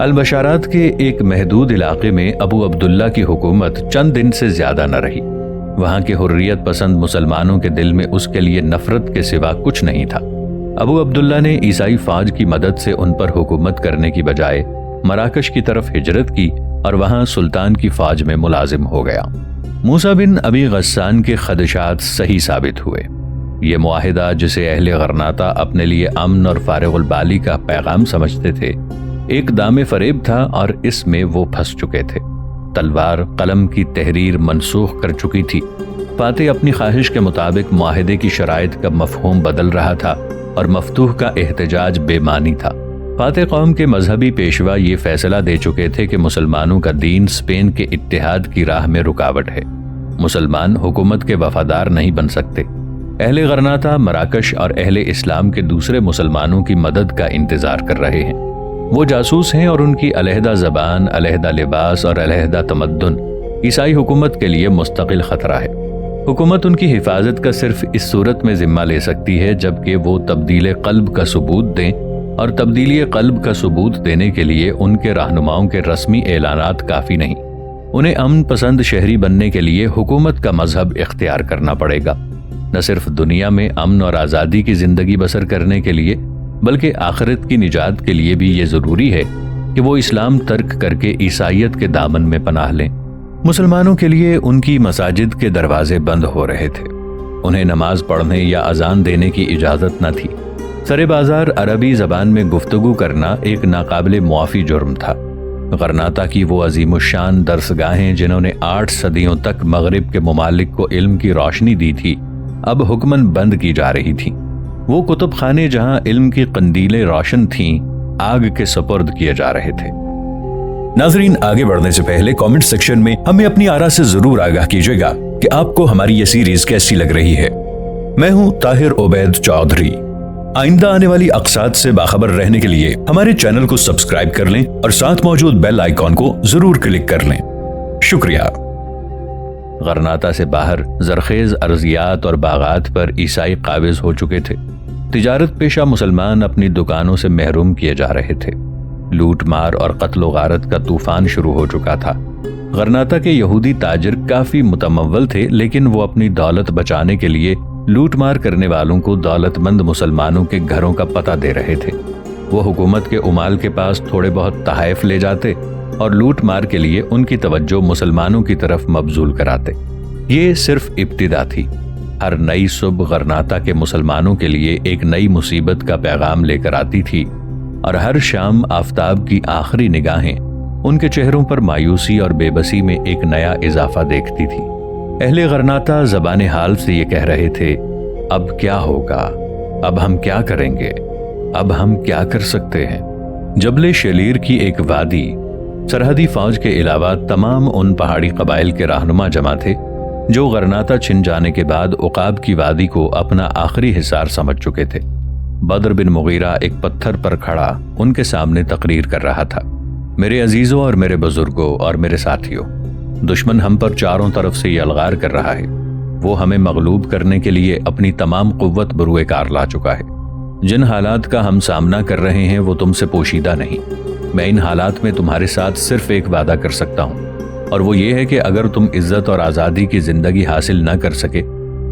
البشارات کے ایک محدود علاقے میں ابو عبداللہ کی حکومت چند دن سے زیادہ نہ رہی۔ وہاں کے حریت پسند مسلمانوں کے دل میں اس کے لیے نفرت کے سوا کچھ نہیں تھا۔ ابو عبداللہ نے عیسائی فوج کی مدد سے ان پر حکومت کرنے کی بجائے مراکش کی طرف ہجرت کی اور وہاں سلطان کی فوج میں ملازم ہو گیا۔ موسیٰ بن ابی غسان کے خدشات صحیح ثابت ہوئے۔ یہ معاہدہ جسے اہل غرناطہ اپنے لیے امن اور فارغ البالی کا پیغام سمجھتے تھے، ایک دام فریب تھا اور اس میں وہ پھنس چکے تھے۔ تلوار قلم کی تحریر منسوخ کر چکی تھی۔ فاتح اپنی خواہش کے مطابق معاہدے کی شرائط کا مفہوم بدل رہا تھا اور مفتوح کا احتجاج بے معنی تھا۔ فاتح قوم کے مذہبی پیشوا یہ فیصلہ دے چکے تھے کہ مسلمانوں کا دین اسپین کے اتحاد کی راہ میں رکاوٹ ہے۔ مسلمان حکومت کے وفادار نہیں بن سکتے۔ اہل غرناطہ، مراکش اور اہل اسلام کے دوسرے مسلمانوں کی مدد کا انتظار کر رہے ہیں۔ وہ جاسوس ہیں اور ان کی علیحدہ زبان، علیحدہ لباس اور علیحدہ تمدن عیسائی حکومت کے لیے مستقل خطرہ ہے۔ حکومت ان کی حفاظت کا صرف اس صورت میں ذمہ لے سکتی ہے جبکہ وہ تبدیل قلب کا ثبوت دیں، اور تبدیلی قلب کا ثبوت دینے کے لیے ان کے رہنماؤں کے رسمی اعلانات کافی نہیں۔ انہیں امن پسند شہری بننے کے لیے حکومت کا مذہب اختیار کرنا پڑے گا، نہ صرف دنیا میں امن اور آزادی کی زندگی بسر کرنے کے لیے بلکہ آخرت کی نجات کے لیے بھی یہ ضروری ہے کہ وہ اسلام ترک کر کے عیسائیت کے دامن میں پناہ لیں۔ مسلمانوں کے لیے ان کی مساجد کے دروازے بند ہو رہے تھے۔ انہیں نماز پڑھنے یا اذان دینے کی اجازت نہ تھی۔ سر بازار عربی زبان میں گفتگو کرنا ایک ناقابل معافی جرم تھا۔ غرناطہ کی وہ عظیم الشان درسگاہیں جنہوں نے 8 صدیوں تک مغرب کے ممالک کو علم کی روشنی دی تھی، اب حکماً بند کی جا رہی تھیں۔ وہ کتب خانے جہاں علم کی قندیلیں روشن تھیں، آگ کے سپرد کیے جا رہے تھے۔ ناظرین، آگے بڑھنے سے پہلے کامنٹ سیکشن میں ہمیں اپنی آراء سے ضرور آگاہ کیجیے گا کہ آپ کو ہماری یہ سیریز کیسی لگ رہی ہے۔ میں ہوں طاہر عبید چودھری۔ آئندہ آنے والی اقساط سے باخبر رہنے کے لیے ہمارے چینل کو سبسکرائب کر لیں اور ساتھ موجود بیل آئیکن کو ضرور کلک کر لیں۔ شکریہ۔ غرناطہ سے باہر زرخیز ارضیات اور باغات پر عیسائی قابض ہو چکے تھے۔ تجارت پیشہ مسلمان اپنی دکانوں سے محروم کیے جا رہے تھے۔ لوٹ مار اور قتل و غارت کا طوفان شروع ہو چکا تھا۔ غرناطہ کے یہودی تاجر کافی متمول تھے، لیکن وہ اپنی دولت بچانے کے لیے لوٹ مار کرنے والوں کو دولت مند مسلمانوں کے گھروں کا پتہ دے رہے تھے۔ وہ حکومت کے عمال کے پاس تھوڑے بہت تحائف لے جاتے اور لوٹ مار کے لیے ان کی توجہ مسلمانوں کی طرف مبذول کراتے۔ یہ صرف ابتدا تھی۔ ہر نئی صبح غرناطہ کے مسلمانوں کے لیے ایک نئی مصیبت کا پیغام لے کر آتی تھی، اور ہر شام آفتاب کی آخری نگاہیں ان کے چہروں پر مایوسی اور بے بسی میں ایک نیا اضافہ دیکھتی تھی۔ اہل غرناطہ زبان حال سے یہ کہہ رہے تھے، اب کیا ہوگا؟ اب ہم کیا کریں گے؟ اب ہم کیا کر سکتے ہیں؟ جبل شلیر کی ایک وادی، سرحدی فوج کے علاوہ تمام ان پہاڑی قبائل کے رہنما جمع تھے جو غرناطہ چھن جانے کے بعد عقاب کی وادی کو اپنا آخری حصار سمجھ چکے تھے۔ بدر بن مغیرہ ایک پتھر پر کھڑا ان کے سامنے تقریر کر رہا تھا، میرے عزیزوں اور میرے بزرگوں اور میرے ساتھیوں، دشمن ہم پر چاروں طرف سے یہ الغار کر رہا ہے۔ وہ ہمیں مغلوب کرنے کے لیے اپنی تمام قوت بروئے کار لا چکا ہے۔ جن حالات کا ہم سامنا کر رہے ہیں وہ تم سے پوشیدہ نہیں۔ میں ان حالات میں تمہارے ساتھ صرف ایک وعدہ کر سکتا ہوں، اور وہ یہ ہے کہ اگر تم عزت اور آزادی کی زندگی حاصل نہ کر سکے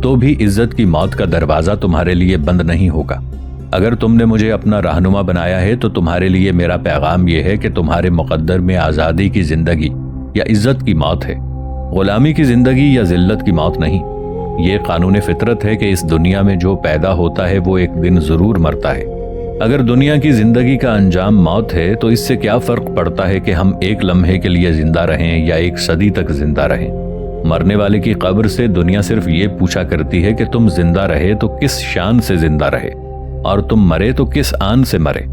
تو بھی عزت کی موت کا دروازہ تمہارے لیے بند نہیں ہوگا۔ اگر تم نے مجھے اپنا رہنما بنایا ہے تو تمہارے لیے میرا پیغام یہ ہے کہ تمہارے مقدر میں آزادی کی زندگی یا عزت کی موت ہے، غلامی کی زندگی یا ذلت کی موت نہیں۔ یہ قانون فطرت ہے کہ اس دنیا میں جو پیدا ہوتا ہے وہ ایک دن ضرور مرتا ہے۔ اگر دنیا کی زندگی کا انجام موت ہے تو اس سے کیا فرق پڑتا ہے کہ ہم ایک لمحے کے لیے زندہ رہیں یا ایک صدی تک زندہ رہیں؟ مرنے والے کی قبر سے دنیا صرف یہ پوچھا کرتی ہے کہ تم زندہ رہے تو کس شان سے زندہ رہے، اور تم مرے تو کس آن سے مرے۔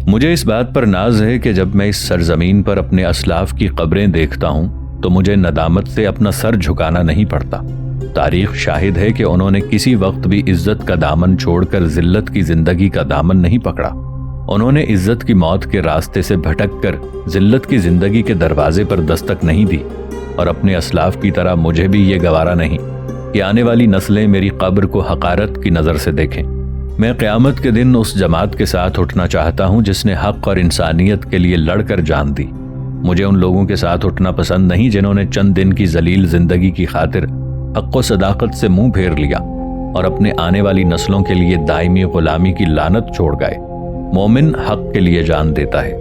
مجھے اس بات پر ناز ہے کہ جب میں اس سرزمین پر اپنے اسلاف کی قبریں دیکھتا ہوں تو مجھے ندامت سے اپنا سر جھکانا نہیں پڑتا۔ تاریخ شاہد ہے کہ انہوں نے کسی وقت بھی عزت کا دامن چھوڑ کر ذلت کی زندگی کا دامن نہیں پکڑا۔ انہوں نے عزت کی موت کے راستے سے بھٹک کر ذلت کی زندگی کے دروازے پر دستک نہیں دی، اور اپنے اسلاف کی طرح مجھے بھی یہ گوارا نہیں کہ آنے والی نسلیں میری قبر کو حقارت کی نظر سے دیکھیں۔ میں قیامت کے دن اس جماعت کے ساتھ اٹھنا چاہتا ہوں جس نے حق اور انسانیت کے لیے لڑ کر جان دی۔ مجھے ان لوگوں کے ساتھ اٹھنا پسند نہیں جنہوں نے چند دن کی ذلیل زندگی کی خاطر حق و صداقت سے منہ پھیر لیا اور اپنے آنے والی نسلوں کے لیے دائمی غلامی کی لعنت چھوڑ گئے۔ مومن حق کے لیے جان دیتا ہے،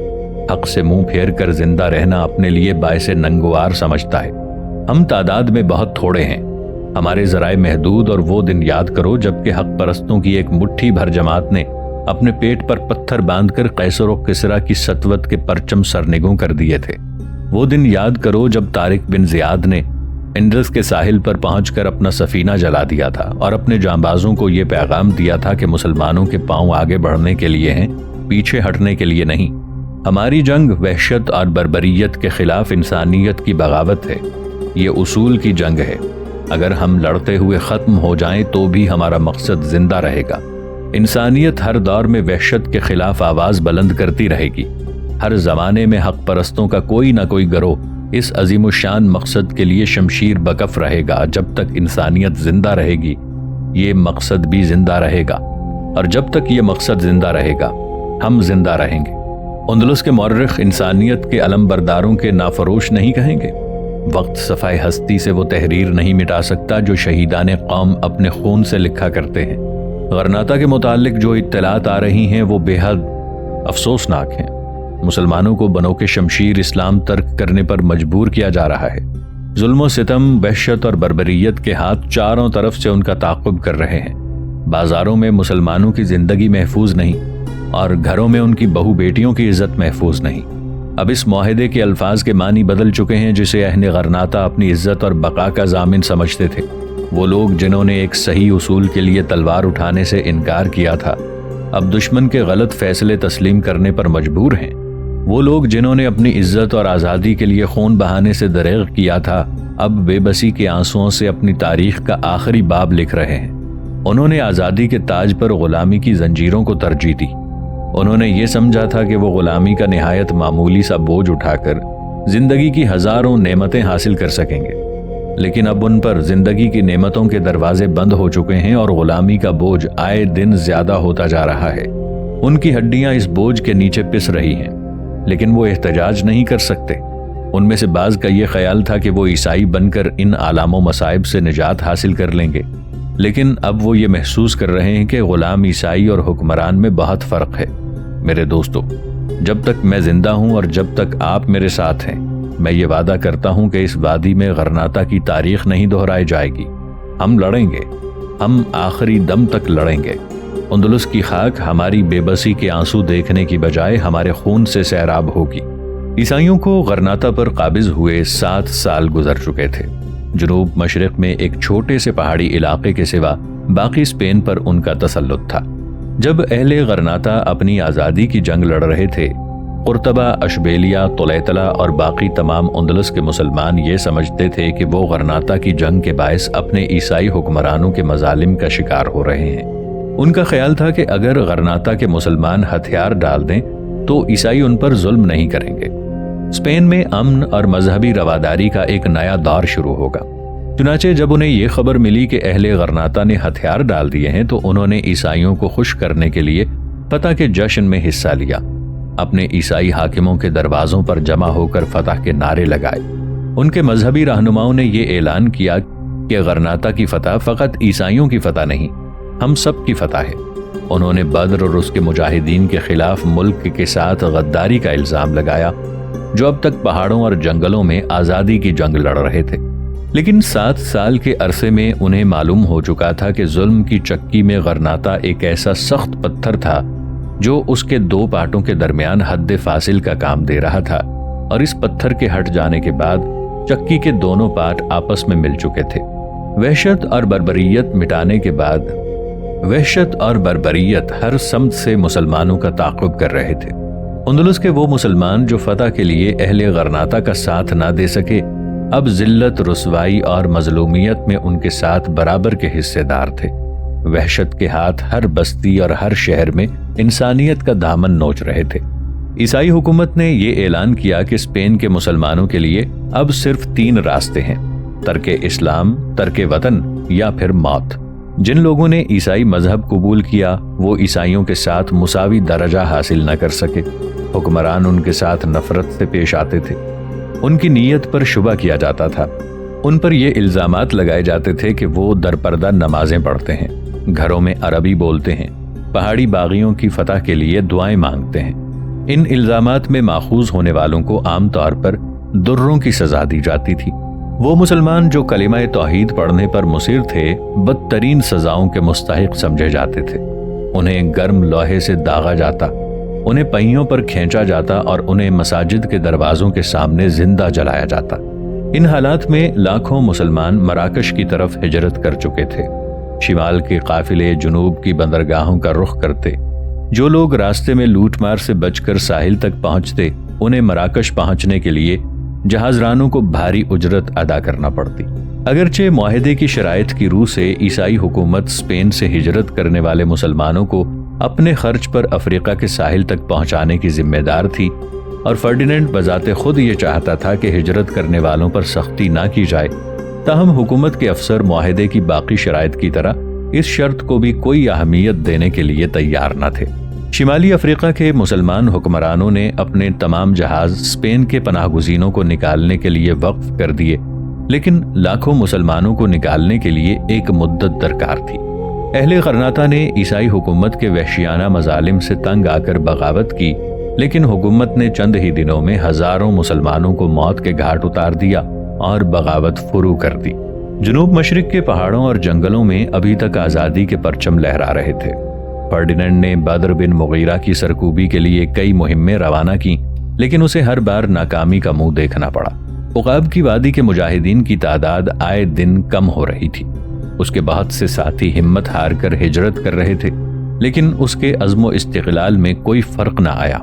حق سے منہ پھیر کر زندہ رہنا اپنے لیے باعث ننگوار سمجھتا ہے۔ ہم تعداد میں بہت تھوڑے ہیں، ہمارے ذرائع محدود، اور وہ دن یاد کرو جب کہ حق پرستوں کی ایک مٹھی بھر جماعت نے اپنے پیٹ پر پتھر باندھ کر قیصر و کسریٰ کی سطوت کے پرچم سرنگوں کر دیے تھے۔ وہ دن یاد کرو جب طارق بن زیاد نے انڈس کے ساحل پر پہنچ کر اپنا سفینہ جلا دیا تھا اور اپنے جانبازوں کو یہ پیغام دیا تھا کہ مسلمانوں کے پاؤں آگے بڑھنے کے لیے ہیں، پیچھے ہٹنے کے لیے نہیں۔ ہماری جنگ وحشت اور بربریت کے خلاف انسانیت کی بغاوت ہے، یہ اصول کی جنگ ہے۔ اگر ہم لڑتے ہوئے ختم ہو جائیں تو بھی ہمارا مقصد زندہ رہے گا۔ انسانیت ہر دور میں وحشت کے خلاف آواز بلند کرتی رہے گی۔ ہر زمانے میں حق پرستوں کا کوئی نہ کوئی گروہ اس عظیم الشان مقصد کے لیے شمشیر بکف رہے گا۔ جب تک انسانیت زندہ رہے گی یہ مقصد بھی زندہ رہے گا، اور جب تک یہ مقصد زندہ رہے گا ہم زندہ رہیں گے۔ اندلس کے مورخ انسانیت کے علم برداروں کے نافروش نہیں کہیں گے۔ وقت صفحہ ہستی سے وہ تحریر نہیں مٹا سکتا جو شہیدان قوم اپنے خون سے لکھا کرتے ہیں۔ غرناطہ کے متعلق جو اطلاعات آ رہی ہیں وہ بے حد افسوسناک ہیں۔ مسلمانوں کو بنوک شمشیر اسلام ترک کرنے پر مجبور کیا جا رہا ہے۔ ظلم و ستم، وحشت اور بربریت کے ہاتھ چاروں طرف سے ان کا تعاقب کر رہے ہیں۔ بازاروں میں مسلمانوں کی زندگی محفوظ نہیں اور گھروں میں ان کی بہو بیٹیوں کی عزت محفوظ نہیں۔ اب اس معاہدے کے الفاظ کے معنی بدل چکے ہیں جسے اہل غرناطہ اپنی عزت اور بقا کا ضامن سمجھتے تھے۔ وہ لوگ جنہوں نے ایک صحیح اصول کے لیے تلوار اٹھانے سے انکار کیا تھا اب دشمن کے غلط فیصلے تسلیم کرنے پر مجبور ہیں۔ وہ لوگ جنہوں نے اپنی عزت اور آزادی کے لیے خون بہانے سے دریغ کیا تھا اب بے بسی کے آنسوؤں سے اپنی تاریخ کا آخری باب لکھ رہے ہیں۔ انہوں نے آزادی کے تاج پر غلامی کی زنجیروں کو ترجیح دی۔ انہوں نے یہ سمجھا تھا کہ وہ غلامی کا نہایت معمولی سا بوجھ اٹھا کر زندگی کی ہزاروں نعمتیں حاصل کر سکیں گے، لیکن اب ان پر زندگی کی نعمتوں کے دروازے بند ہو چکے ہیں اور غلامی کا بوجھ آئے دن زیادہ ہوتا جا رہا ہے۔ ان کی ہڈیاں اس بوجھ کے نیچے پس رہی ہیں، لیکن وہ احتجاج نہیں کر سکتے۔ ان میں سے بعض کا یہ خیال تھا کہ وہ عیسائی بن کر ان آلام و مصائب سے نجات حاصل کر لیں گے، لیکن اب وہ یہ محسوس کر رہے ہیں کہ غلام عیسائی اور حکمران میں بہت فرق ہے۔ میرے دوستو، جب تک میں زندہ ہوں اور جب تک آپ میرے ساتھ ہیں، میں یہ وعدہ کرتا ہوں کہ اس وادی میں غرناطہ کی تاریخ نہیں دہرائی جائے گی۔ ہم لڑیں گے، ہم آخری دم تک لڑیں گے۔ اندلس کی خاک ہماری بے بسی کے آنسو دیکھنے کی بجائے ہمارے خون سے سیراب ہوگی۔ عیسائیوں کو غرناطہ پر قابض ہوئے 7 سال گزر چکے تھے۔ جنوب مشرق میں ایک چھوٹے سے پہاڑی علاقے کے سوا باقی اسپین پر ان کا تسلط تھا۔ جب اہل غرناطہ اپنی آزادی کی جنگ لڑ رہے تھے، قرطبہ، اشبیلیہ، طلیطلہ اور باقی تمام اندلس کے مسلمان یہ سمجھتے تھے کہ وہ غرناطہ کی جنگ کے باعث اپنے عیسائی حکمرانوں کے مظالم کا شکار ہو رہے ہیں۔ ان کا خیال تھا کہ اگر غرناطہ کے مسلمان ہتھیار ڈال دیں تو عیسائی ان پر ظلم نہیں کریں گے۔ اسپین میں امن اور مذہبی رواداری کا ایک نیا دور شروع ہوگا۔ چنانچہ جب انہیں یہ خبر ملی کہ اہل غرناطہ نے ہتھیار ڈال دیے ہیں تو انہوں نے عیسائیوں کو خوش کرنے کے لیے فتح کے جشن میں حصہ لیا۔ اپنے عیسائی حاکموں کے دروازوں پر جمع ہو کر فتح کے نعرے لگائے۔ ان کے مذہبی رہنماؤں نے یہ اعلان کیا کہ غرناطہ کی فتح فقط عیسائیوں کی فتح نہیں، ہم سب کی فتح ہے۔ انہوں نے بدر اور اس کے مجاہدین کے خلاف ملک کے ساتھ غداری کا الزام لگایا جو اب تک پہاڑوں اور جنگلوں میں آزادی کی جنگ لڑ رہے تھے۔ لیکن 7 سال کے عرصے میں انہیں معلوم ہو چکا تھا کہ ظلم کی چکی میں غرناطہ ایک ایسا سخت پتھر تھا جو اس کے 2 پارٹوں کے درمیان حد فاصل کا کام دے رہا تھا، اور اس پتھر کے ہٹ جانے کے بعد چکی کے دونوں پارٹ آپس میں مل چکے تھے۔ وحشت اور بربریت مٹانے کے بعد وحشت اور بربریت ہر سمت سے مسلمانوں کا تعاقب کر رہے تھے۔ اندلس کے وہ مسلمان جو فتح کے لیے اہل غرناطہ کا ساتھ نہ دے سکے اب ذلت، رسوائی اور مظلومیت میں ان کے ساتھ برابر کے حصے دار تھے۔ وحشت کے ہاتھ ہر بستی اور ہر شہر میں انسانیت کا دامن نوچ رہے تھے۔ عیسائی حکومت نے یہ اعلان کیا کہ اسپین کے مسلمانوں کے لیے اب صرف 3 راستے ہیں: ترک اسلام، ترک وطن یا پھر موت۔ جن لوگوں نے عیسائی مذہب قبول کیا وہ عیسائیوں کے ساتھ مساوی درجہ حاصل نہ کر سکے۔ حکمران ان کے ساتھ نفرت سے پیش آتے تھے، ان کی نیت پر شبہ کیا جاتا تھا، ان پر یہ الزامات لگائے جاتے تھے کہ وہ درپردہ نمازیں پڑھتے ہیں، گھروں میں عربی بولتے ہیں، پہاڑی باغیوں کی فتح کے لیے دعائیں مانگتے ہیں۔ ان الزامات میں ماخوذ ہونے والوں کو عام طور پر دروں کی سزا دی جاتی تھی۔ وہ مسلمان جو کلمہ توحید پڑھنے پر مصر تھے بدترین سزاؤں کے مستحق سمجھے جاتے تھے۔ انہیں گرم لوہے سے داغا جاتا، انہیں پہیوں پر کھینچا جاتا اور انہیں مساجد کے دروازوں کے سامنے زندہ جلایا جاتا۔ ان حالات میں لاکھوں مسلمان مراکش کی طرف ہجرت کر چکے تھے۔ شمال کے قافلے جنوب کی بندرگاہوں کا رخ کرتے۔ جو لوگ راستے میں لوٹ مار سے بچ کر ساحل تک پہنچتے انہیں مراکش پہنچنے کے لیے جہاز رانوں کو بھاری اجرت ادا کرنا پڑتی۔ اگرچہ معاہدے کی شرائط کی روح سے عیسائی حکومت اسپین سے ہجرت کرنے والے مسلمانوں کو اپنے خرچ پر افریقہ کے ساحل تک پہنچانے کی ذمہ دار تھی، اور فرڈینینڈ بذات خود یہ چاہتا تھا کہ ہجرت کرنے والوں پر سختی نہ کی جائے، تاہم حکومت کے افسر معاہدے کی باقی شرائط کی طرح اس شرط کو بھی کوئی اہمیت دینے کے لیے تیار نہ تھے۔ شمالی افریقہ کے مسلمان حکمرانوں نے اپنے تمام جہاز اسپین کے پناہ گزینوں کو نکالنے کے لیے وقف کر دیے، لیکن لاکھوں مسلمانوں کو نکالنے کے لیے ایک مدت درکار تھی۔ اہل غرناطہ نے عیسائی حکومت کے وحشیانہ مظالم سے تنگ آ کر بغاوت کی، لیکن حکومت نے چند ہی دنوں میں ہزاروں مسلمانوں کو موت کے گھاٹ اتار دیا اور بغاوت فرو کر دی۔ جنوب مشرق کے پہاڑوں اور جنگلوں میں ابھی تک آزادی کے پرچم لہرا رہے تھے۔ فرڈینینڈ نے بدر بن مغیرہ کی سرکوبی کے لیے کئی مہمیں روانہ کیں، لیکن اسے ہر بار ناکامی کا منہ دیکھنا پڑا۔ عقاب کی وادی کے مجاہدین کی تعداد آئے دن کم ہو رہی تھی۔ اس کے بہت سے ساتھی ہمت ہار کر ہجرت کر رہے تھے، لیکن اس کے عزم و استقلال میں کوئی فرق نہ آیا۔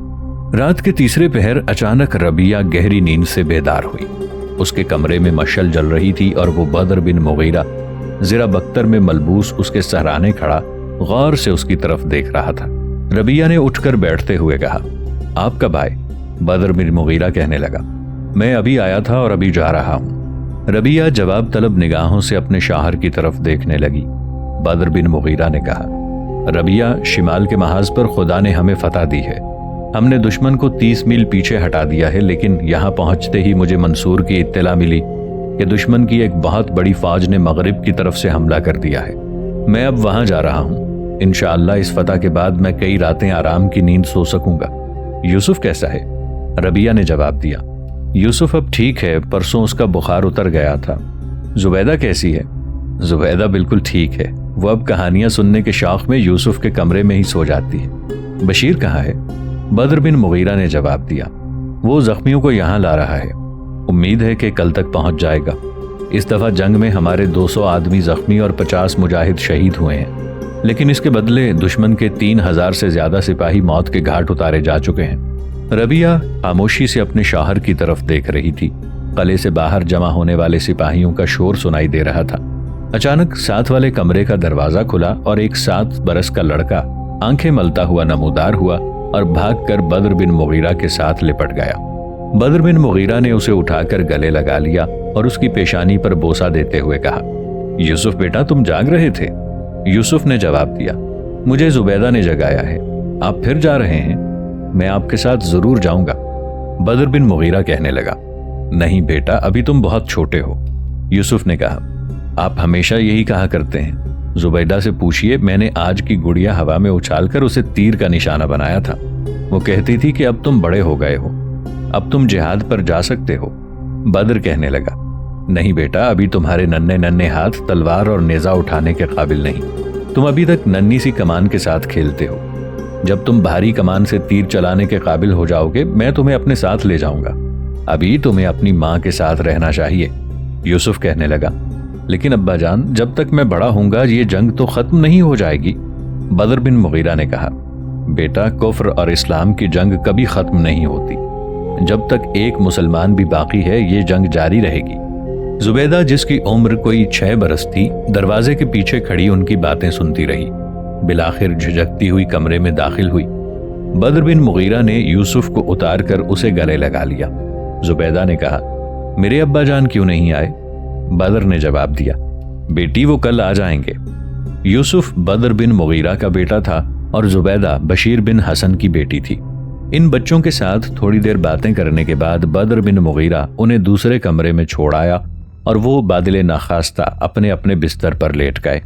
رات کے تیسرے پہر اچانک ربیہ گہری نیند سے بیدار ہوئی۔ اس کے کمرے میں مشعل جل رہی تھی اور وہ بدر بن مغیرہ زرہ بختر میں ملبوس اس کے سہرانے کھڑا غور سے اس کی طرف دیکھ رہا تھا۔ ربیہ نے اٹھ کر بیٹھتے ہوئے کہا، آپ کب آئے؟ بدر بن مغیرہ کہنے لگا، میں ابھی آیا تھا اور ابھی جا رہا ہوں۔ ربیہ جواب طلب نگاہوں سے اپنے شوہر کی طرف دیکھنے لگی۔ بدر بن مغیرہ نے کہا، ربیہ، شمال کے محاذ پر خدا نے ہمیں فتح دی ہے۔ ہم نے دشمن کو 30 میل پیچھے ہٹا دیا ہے، لیکن یہاں پہنچتے ہی مجھے منصور کی اطلاع ملی کہ دشمن کی ایک بہت بڑی فوج نے مغرب کی طرف سے حملہ کر دیا ہے۔ میں اب وہاں جا رہا ہوں۔ انشاءاللہ اس فتح کے بعد میں کئی راتیں آرام کی نیند سو سکوں گا۔ یوسف کیسا ہے؟ ربیہ نے جواب دیا، یوسف اب ٹھیک ہے، پرسوں اس کا بخار اتر گیا تھا۔ زبیدہ کیسی ہے؟ زبیدہ بالکل ٹھیک ہے، وہ اب کہانیاں سننے کے شوق میں یوسف کے کمرے میں ہی سو جاتی ہے۔ بشیر کہاں ہے؟ بدر بن مغیرہ نے جواب دیا، وہ زخمیوں کو یہاں لا رہا ہے، امید ہے کہ کل تک پہنچ جائے گا۔ اس دفعہ جنگ میں ہمارے 200 آدمی زخمی اور 50 مجاہد شہید ہوئے ہیں، لیکن اس کے بدلے دشمن کے 3000 سے زیادہ سپاہی موت کے گھاٹ اتارے جا چکے ہیں۔ ربیہ خاموشی سے اپنے شوہر کی طرف دیکھ رہی تھی۔ قلعے سے باہر جمع ہونے والے سپاہیوں کا شور سنائی دے رہا تھا۔ اچانک ساتھ والے کمرے کا دروازہ کھلا اور ایک 7 برس کا لڑکا آنکھیں ملتا ہوا نمودار ہوا اور بھاگ کر بدر بن مغیرہ کے ساتھ لپٹ گیا۔ بدر بن مغیرہ نے اسے اٹھا کر گلے لگا لیا اور اس کی پیشانی پر بوسہ دیتے ہوئے کہا، یوسف بیٹا، تم جاگ رہے تھے؟ یوسف نے جواب دیا، مجھے زبیدہ نے جگایا ہے۔ آپ پھر جا رہے ہیں؟ میں آپ کے ساتھ ضرور جاؤں گا۔ بدر بن مغیرہ کہنے لگا، نہیں بیٹا، ابھی تم بہت چھوٹے ہو۔ یوسف نے کہا، آپ ہمیشہ یہی کہا کرتے ہیں۔ زبیدہ سے پوچھئے، میں نے آج کی گڑیا ہوا میں اچھال کر اسے تیر کا نشانہ بنایا تھا۔ وہ کہتی تھی کہ اب تم بڑے ہو گئے ہو، اب تم جہاد پر جا سکتے ہو۔ بدر کہنے لگا، نہیں بیٹا، ابھی تمہارے ننھے ننھے ہاتھ تلوار اور نیزہ اٹھانے کے قابل نہیں۔ تم ابھی تک ننھی سی کمان کے ساتھ کھیلتے ہو۔ جب تم بھاری کمان سے تیر چلانے کے قابل ہو جاؤ گے، میں تمہیں اپنے ساتھ لے جاؤں گا۔ ابھی تمہیں اپنی ماں کے ساتھ رہنا چاہیے۔ یوسف کہنے لگا، لیکن ابا جان، جب تک میں بڑا ہوں گا یہ جنگ تو ختم نہیں ہو جائے گی۔ بدر بن مغیرہ نے کہا، بیٹا، کفر اور اسلام کی جنگ کبھی ختم نہیں ہوتی۔ جب تک ایک مسلمان بھی باقی ہے یہ جنگ جاری رہے گی۔ زبیدہ، جس کی عمر کوئی 6 برس تھی، دروازے کے پیچھے کھڑی ان کی باتیں سنتی رہی۔ بالآخر جھجکتی ہوئی کمرے میں داخل ہوئی۔ بدر بن مغیرہ نے یوسف کو اتار کر اسے گلے لگا لیا۔ زبیدہ نے کہا، میرے ابا جان کیوں نہیں آئے؟ بدر نے جواب دیا، بیٹی وہ کل آ جائیں گے۔ یوسف بدر بن مغیرہ کا بیٹا تھا اور زبیدہ بشیر بن حسن کی بیٹی تھی۔ ان بچوں کے ساتھ تھوڑی دیر باتیں کرنے کے بعد بدر بن مغیرہ انہیں دوسرے کمرے میں چھوڑ آیا اور وہ بادل ناخواستہ اپنے اپنے بستر پر لیٹ گئے۔